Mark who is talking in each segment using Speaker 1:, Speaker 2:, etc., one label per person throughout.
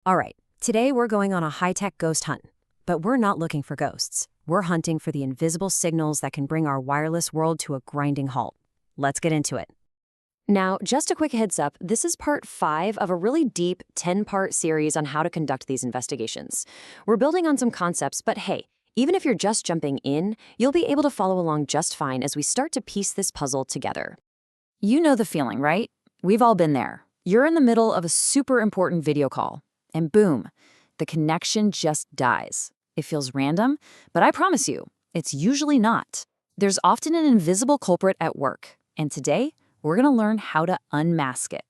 Speaker 1: All right, today we're going on a high-tech ghost hunt. But we're not looking for ghosts. We're hunting for the invisible signals that can bring our wireless world to a grinding halt. Let's get into it. Now, just a quick heads up, this is part 5 of a really deep 10-part series on how to conduct these investigations. We're building on some concepts, but hey, even if you're just jumping in, you'll be able to follow along just fine as we start to piece this puzzle together. You know the feeling, right? We've all been there. You're in the middle of a super important video call, and boom, the connection just dies. It feels random, but I promise you, it's usually not. There's often an invisible culprit at work, and today, we're going to learn how to unmask it.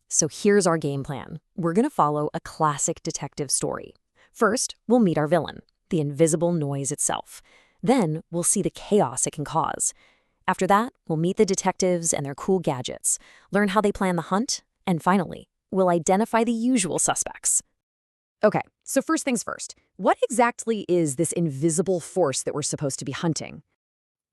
Speaker 1: So here's our game plan. We're going to follow a classic detective story. First, we'll meet our villain, the invisible noise itself. Then, we'll see the chaos it can cause. After that, we'll meet the detectives and their cool gadgets, learn how they plan the hunt, and finally, we'll identify the usual suspects. Okay, so first things first, what exactly is this invisible force that we're supposed to be hunting?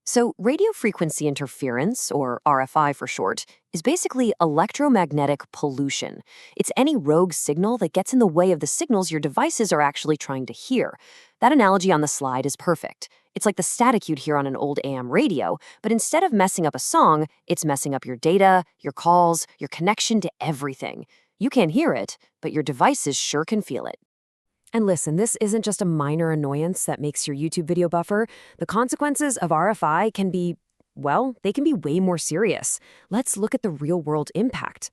Speaker 1: So radio frequency interference, or RFI for short, is basically electromagnetic pollution. It's any rogue signal that gets in the way of the signals your devices are actually trying to hear. That analogy on the slide is perfect. It's like the static you'd hear on an old AM radio, but instead of messing up a song, it's messing up your data, your calls, your connection to everything. You can't hear it, but your devices sure can feel it. And listen, this isn't just a minor annoyance that makes your YouTube video buffer. The consequences of RFI can be, well, they can be way more serious. Let's look at the real-world impact.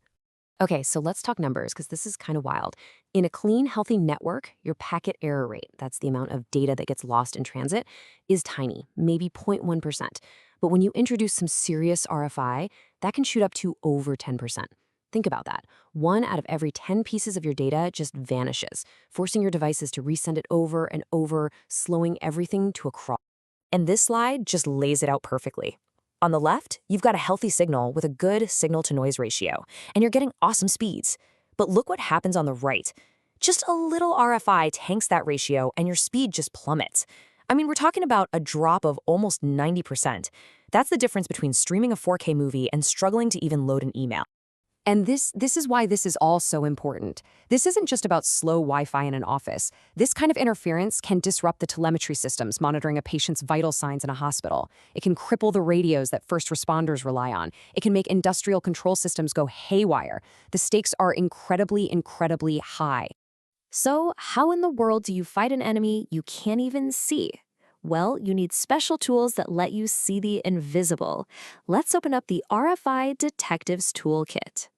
Speaker 1: Okay, so let's talk numbers, because this is kind of wild. In a clean, healthy network, your packet error rate, that's the amount of data that gets lost in transit, is tiny, maybe 0.1%. But when you introduce some serious RFI, that can shoot up to over 10%. Think about that. 1 out of every 10 pieces of your data just vanishes, forcing your devices to resend it over and over, slowing everything to a crawl. And this slide just lays it out perfectly. On the left, you've got a healthy signal with a good signal-to-noise ratio, and you're getting awesome speeds. But look what happens on the right. Just a little RFI tanks that ratio, and your speed just plummets. I mean, we're talking about a drop of almost 90%. That's the difference between streaming a 4K movie and struggling to even load an email. And this is why this is all so important. This isn't just about slow Wi-Fi in an office. This kind of interference can disrupt the telemetry systems monitoring a patient's vital signs in a hospital. It can cripple the radios that first responders rely on. It can make industrial control systems go haywire. The stakes are incredibly, incredibly high. So, how in the world do you fight an enemy you can't even see? Well, you need special tools that let you see the invisible. Let's open up the RFI Detectives Toolkit.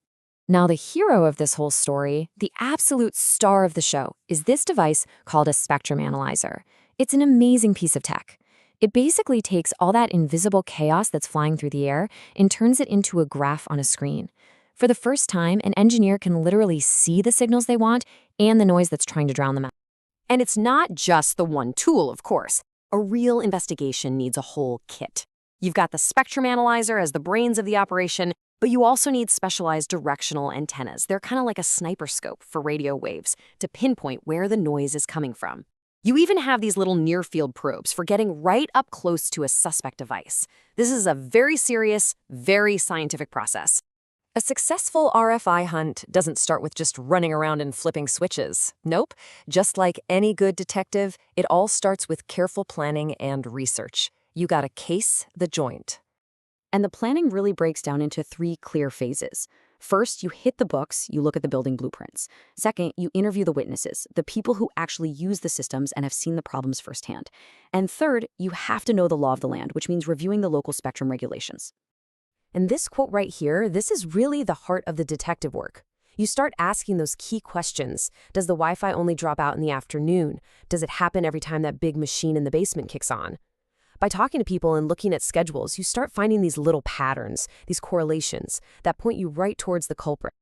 Speaker 1: Now, the hero of this whole story, the absolute star of the show, is this device called a spectrum analyzer. It's an amazing piece of tech. It basically takes all that invisible chaos that's flying through the air and turns it into a graph on a screen. For the first time, an engineer can literally see the signals they want and the noise that's trying to drown them out. And it's not just the one tool, of course. A real investigation needs a whole kit. You've got the spectrum analyzer as the brains of the operation, but you also need specialized directional antennas. They're kind of like a sniper scope for radio waves to pinpoint where the noise is coming from. You even have these little near-field probes for getting right up close to a suspect device. This is a very serious, very scientific process. A successful RFI hunt doesn't start with just running around and flipping switches. Nope. Just like any good detective, it all starts with careful planning and research. You gotta case the joint. And the planning really breaks down into 3 clear phases. First, you hit the books, you look at the building blueprints. Second, you interview the witnesses, the people who actually use the systems and have seen the problems firsthand. And third, you have to know the law of the land, which means reviewing the local spectrum regulations. And this quote right here, this is really the heart of the detective work. You start asking those key questions. Does the Wi-Fi only drop out in the afternoon? Does it happen every time that big machine in the basement kicks on? By talking to people and looking at schedules, you start finding these little patterns, these correlations, that point you right towards the culprit.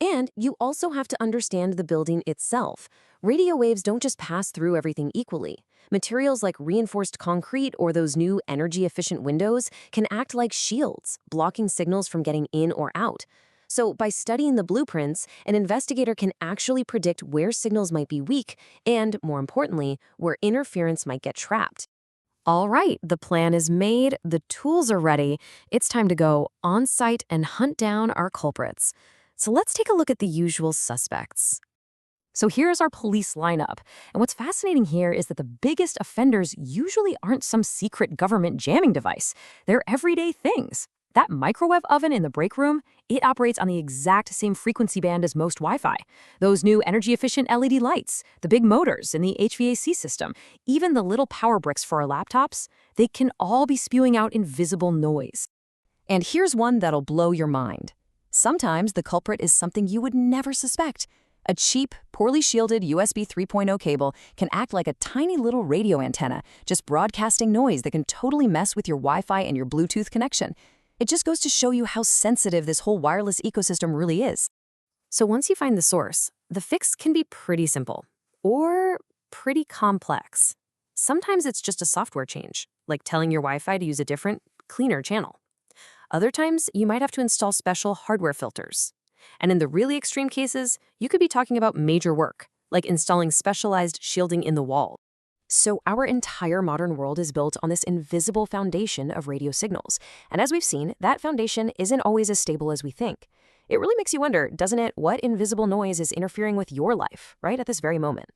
Speaker 1: And you also have to understand the building itself. Radio waves don't just pass through everything equally. Materials like reinforced concrete or those new energy-efficient windows can act like shields, blocking signals from getting in or out. So by studying the blueprints, an investigator can actually predict where signals might be weak and, more importantly, where interference might get trapped. All right, the plan is made, the tools are ready. It's time to go on-site and hunt down our culprits. So let's take a look at the usual suspects. So here's our police lineup. And what's fascinating here is that the biggest offenders usually aren't some secret government jamming device. They're everyday things. That microwave oven in the break room, it operates on the exact same frequency band as most Wi-Fi. Those new energy-efficient LED lights, the big motors in the HVAC system, even the little power bricks for our laptops, they can all be spewing out invisible noise. And here's one that'll blow your mind. Sometimes the culprit is something you would never suspect. A cheap, poorly shielded USB 3.0 cable can act like a tiny little radio antenna, just broadcasting noise that can totally mess with your Wi-Fi and your Bluetooth connection. It just goes to show you how sensitive this whole wireless ecosystem really is. So once you find the source, the fix can be pretty simple or pretty complex. Sometimes it's just a software change, like telling your Wi-Fi to use a different, cleaner channel. Other times, you might have to install special hardware filters. And in the really extreme cases, you could be talking about major work, like installing specialized shielding in the wall. So our entire modern world is built on this invisible foundation of radio signals. And as we've seen, that foundation isn't always as stable as we think. It really makes you wonder, doesn't it, what invisible noise is interfering with your life, right at this very moment?